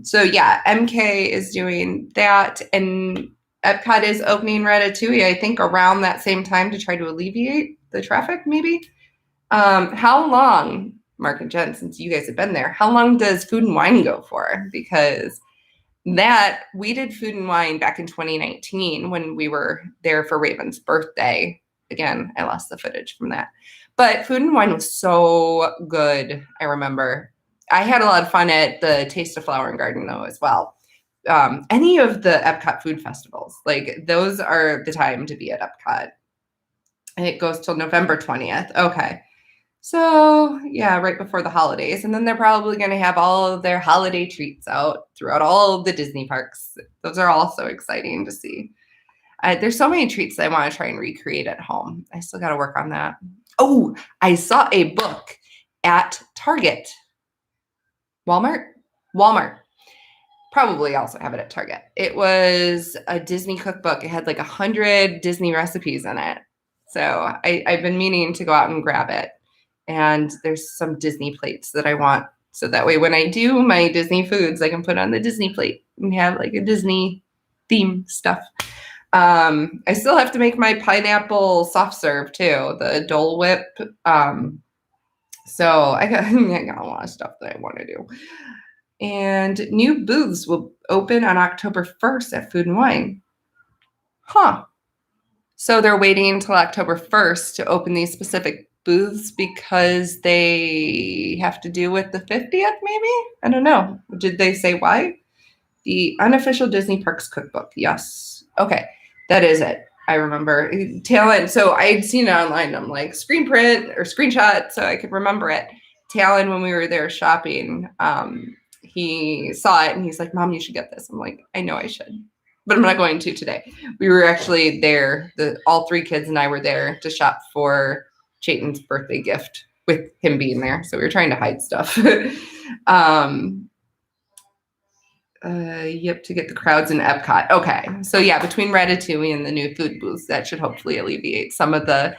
So yeah, MK is doing that, and Epcot is opening Ratatouille, I think, around that same time to try to alleviate the traffic, maybe. How long, Mark and Jen, since you guys have been there, how long does Food and Wine go for? Because that we did Food and Wine back in 2019 when we were there for Raven's birthday. Again, I lost the footage from that. But Food and Wine was so good, I remember. I had a lot of fun at the Taste of Flower and Garden, though, as well. Any of the Epcot food festivals, like those are the time to be at Epcot. And it goes till November 20th. Okay. So, yeah, right before the holidays. And then they're probably going to have all of their holiday treats out throughout all of the Disney parks. Those are also exciting to see. There's so many treats that I want to try and recreate at home. I still got to work on that. Oh, I saw a book at Target. Walmart? Probably also have it at Target. It was a Disney cookbook. It had like 100 Disney recipes in it. So I've been meaning to go out and grab it. And there's some Disney plates that I want. So that way when I do my Disney foods, I can put on the Disney plate and have like a Disney theme stuff. I still have to make my pineapple soft serve too, the Dole Whip. So I got a lot of stuff that I want to do. And new booths will open on October 1st at Food and Wine. Huh. So they're waiting until October 1st to open these specific booths because they have to do with the 50th, maybe? I don't know. Did they say why? The unofficial Disney Parks cookbook. Yes. Okay. That is it. I remember. Talon. So I had seen it online. I'm like, screen print or screenshot so I could remember it. Talon, when we were there shopping, he saw it and he's like, Mom, you should get this. I'm like, I know I should, but I'm not going to today. We were actually there. All three kids and I were there to shop for Chayton's birthday gift with him being there. So we were trying to hide stuff. Yep, to get the crowds in Epcot. Okay. So yeah, between Ratatouille and the new food booths, that should hopefully alleviate some of the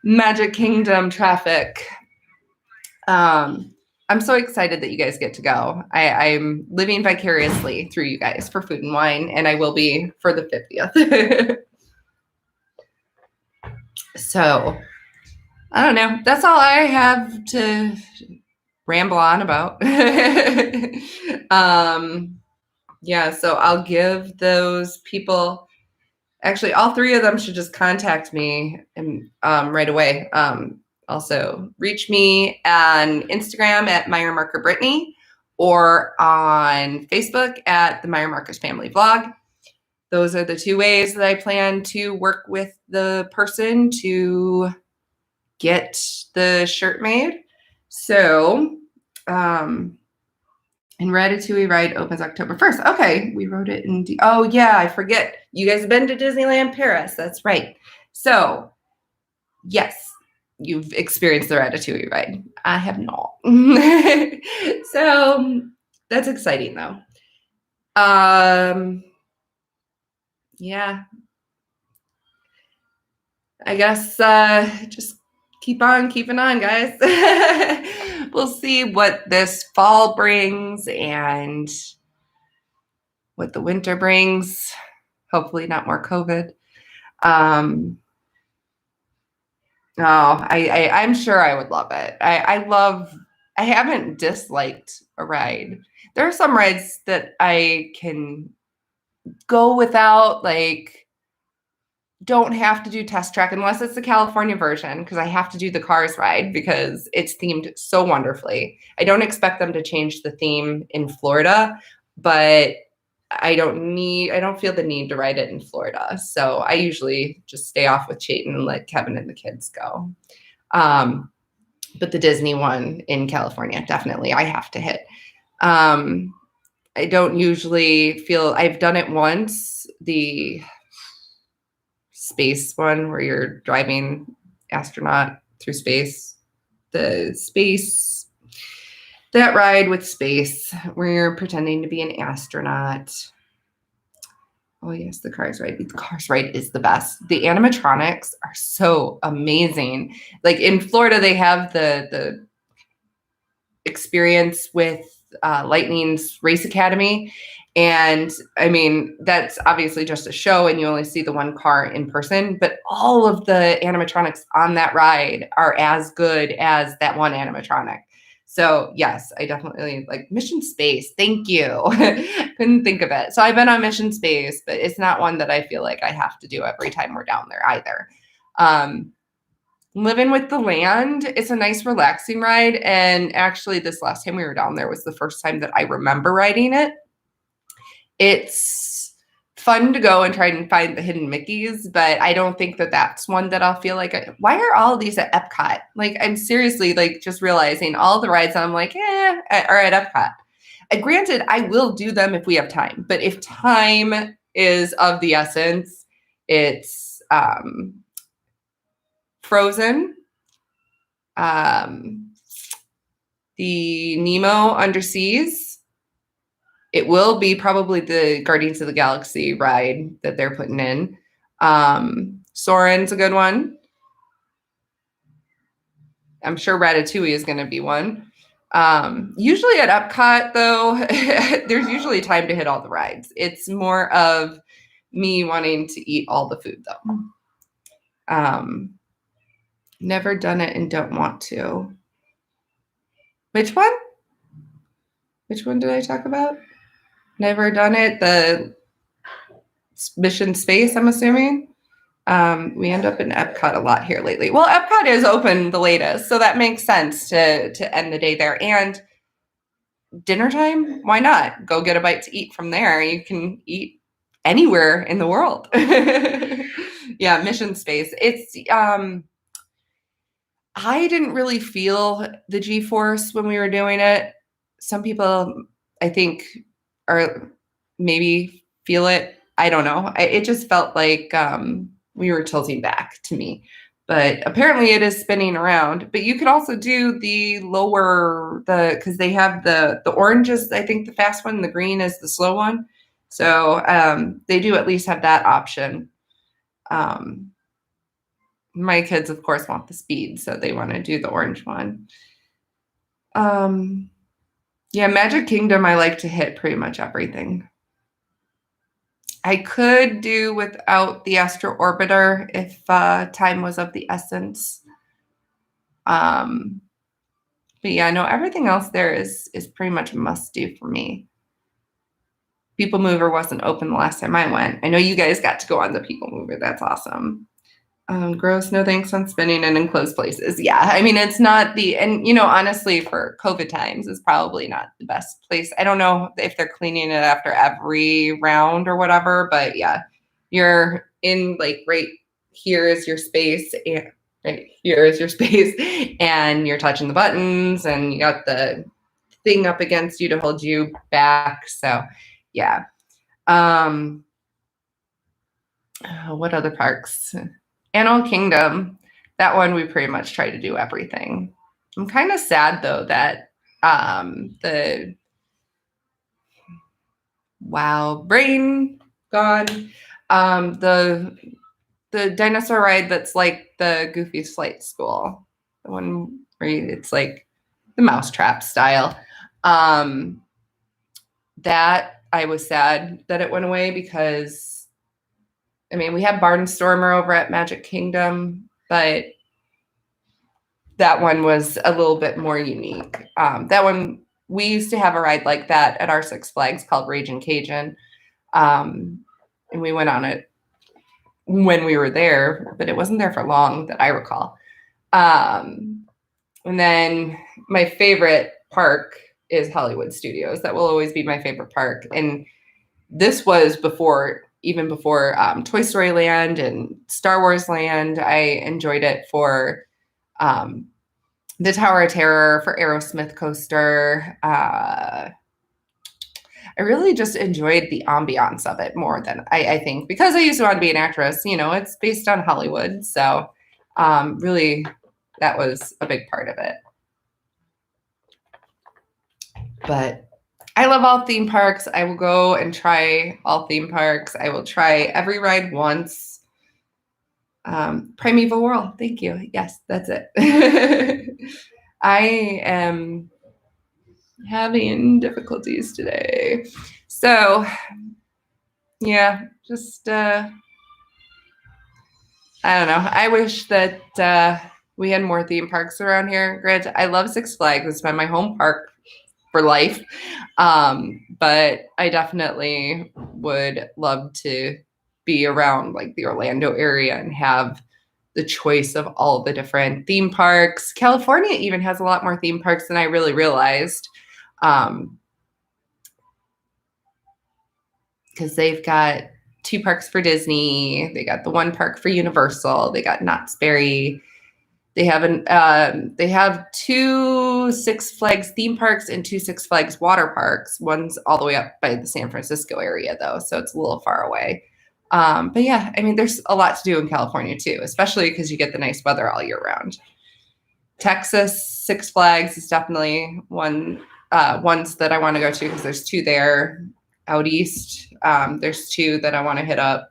Magic Kingdom traffic. I'm so excited that you guys get to go. I'm living vicariously through you guys for Food and Wine, and I will be for the 50th. So, I don't know. That's all I have to ramble on about. Yeah, so I'll give those people, actually, all three of them should just contact me and, right away. Also, reach me on Instagram at Meyer Marker Brittany or on Facebook at the Meyer Markers Family Vlog. Those are the two ways that I plan to work with the person to get the shirt made. So, and Ratatouille ride opens October 1st. Okay, we wrote it in. Oh, yeah, I forget. You guys have been to Disneyland Paris. That's right. So, yes. You've experienced the Ratatouille ride. I have not. So that's exciting though. Yeah. I guess just keep on keeping on, guys. We'll see what this fall brings and what the winter brings. Hopefully not more COVID. I'm sure I would love it. I haven't disliked a ride. There are some rides that I can go without, like, don't have to do Test Track unless it's the California version, because I have to do the Cars ride because it's themed so wonderfully. I don't expect them to change the theme in Florida, but I don't feel the need to ride it in Florida. So I usually just stay off with Chayton and let Kevin and the kids go. But the Disney one in California, definitely I have to hit. I don't usually feel, I've done it once, the space one where you're driving astronaut through space. That ride with space where you're pretending to be an astronaut. Oh yes, the Cars ride. The Cars ride is the best. The animatronics are so amazing. Like in Florida, they have the experience with Lightning's Race Academy. And I mean, that's obviously just a show and you only see the one car in person, but all of the animatronics on that ride are as good as that one animatronic. So yes, I definitely like Mission Space. Thank you. Couldn't think of it. So I've been on Mission Space, but it's not one that I feel like I have to do every time we're down there either. Living with the Land, it's a nice relaxing ride. And actually this last time we were down there was the first time that I remember riding it. It's fun to go and try and find the hidden Mickeys, but I don't think that that's one that I'll feel like, why are all these at Epcot? Like, I'm seriously like just realizing all the rides I'm like, are at Epcot. Granted, I will do them if we have time, but if time is of the essence, it's Frozen, the Nemo Underseas. It will be probably the Guardians of the Galaxy ride that they're putting in. Soarin's a good one. I'm sure Ratatouille is going to be one. Usually at Epcot, though, there's usually time to hit all the rides. It's more of me wanting to eat all the food, though. Never done it and don't want to. Which one? Which one did I talk about? Never done it. The Mission Space, I'm assuming. We end up in Epcot a lot here lately. Well, Epcot is open the latest, so that makes sense to end the day there. And dinner time, why not? Go get a bite to eat from there. You can eat anywhere in the world. Yeah, Mission Space. It's I didn't really feel the G-force when we were doing it. Some people, I think, or maybe feel it. I don't know. It just felt like we were tilting back to me. But apparently it is spinning around. But you could also do the lower, because they have the orange is, I think, the fast one. The green is the slow one. So they do at least have that option. My kids, of course, want the speed. So they want to do the orange one. Yeah, Magic Kingdom, I like to hit pretty much everything. I could do without the Astro Orbiter if time was of the essence. But yeah, no, everything else there is pretty much a must do for me. People Mover wasn't open the last time I went. I know you guys got to go on the People Mover. That's awesome. Gross, no thanks on spinning in enclosed places. Yeah, I mean, it's not and honestly, for COVID times, it's probably not the best place. I don't know if they're cleaning it after every round or whatever, but yeah, you're in like right here is your space, and right here is your space, and you're touching the buttons, and you got the thing up against you to hold you back. So, yeah. What other parks? Animal Kingdom, that one we pretty much try to do everything. I'm kind of sad though that brain gone. The dinosaur ride that's like the Goofy's Flight School, the one where it's like the mousetrap style. That I was sad that it went away because I mean, we have Barnstormer over at Magic Kingdom, but that one was a little bit more unique. That one, we used to have a ride like that at our Six Flags called Ragin' Cajun. And we went on it when we were there, but it wasn't there for long that I recall. And then my favorite park is Hollywood Studios. That will always be my favorite park. And this was even before Toy Story Land and Star Wars Land. I enjoyed it for the Tower of Terror, for Aerosmith Coaster. I really just enjoyed the ambiance of it more than I think, because I used to want to be an actress. It's based on Hollywood. So really, that was a big part of it. But I love all theme parks. I will go and try all theme parks. I will try every ride once. Primeval World. Thank you. Yes, that's it. I am having difficulties today. So, yeah, just I don't know. I wish that we had more theme parks around here. Granted, I love Six Flags. It's been my home park for life. But I definitely would love to be around like the Orlando area and have the choice of all the different theme parks. California even has a lot more theme parks than I really realized. Because they've got 2 parks for Disney. They got the 1 park for Universal. They got Knott's Berry. They have 2 Six Flags theme parks and 2 Six Flags water parks. One's all the way up by the San Francisco area, though, so it's a little far away. But yeah, I mean, there's a lot to do in California too, especially because you get the nice weather all year round. Texas Six Flags is definitely ones that I want to go to because there's 2 there out east. There's 2 that I want to hit up.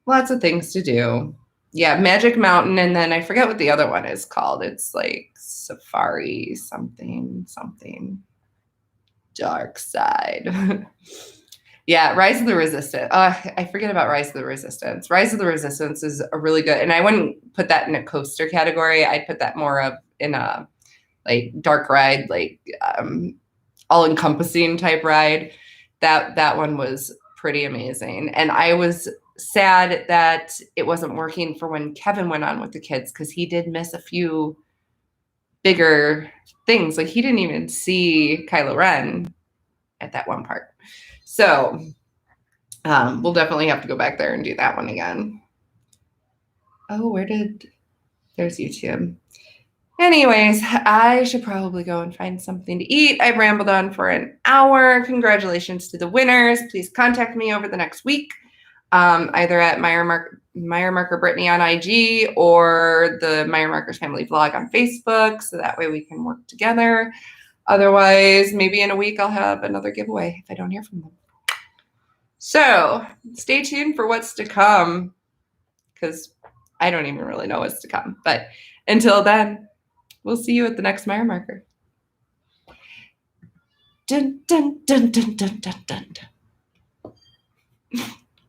Lots of things to do. Yeah, Magic Mountain, and then I forget what the other one is called. It's like Safari something. Dark Side. Yeah, Rise of the Resistance. I forget about Rise of the Resistance. Rise of the Resistance is a really good, and I wouldn't put that in a coaster category. I'd put that more of in a like dark ride, like all-encompassing type ride. That one was pretty amazing, and I was sad that it wasn't working for when Kevin went on with the kids because he did miss a few bigger things. Like he didn't even see Kylo Ren at that one part. So we'll definitely have to go back there and do that one again. Oh, there's YouTube. Anyways, I should probably go and find something to eat. I've rambled on for an hour. Congratulations to the winners. Please contact me over the next week. Either at Meyer Marker Brittany on IG or the Meyer Markers Family Vlog on Facebook, so that way we can work together. Otherwise, maybe in a week I'll have another giveaway if I don't hear from them. So stay tuned for what's to come, because I don't even really know what's to come. But until then, we'll see you at the next Meyer Marker. Dun, dun, dun, dun, dun, dun, dun.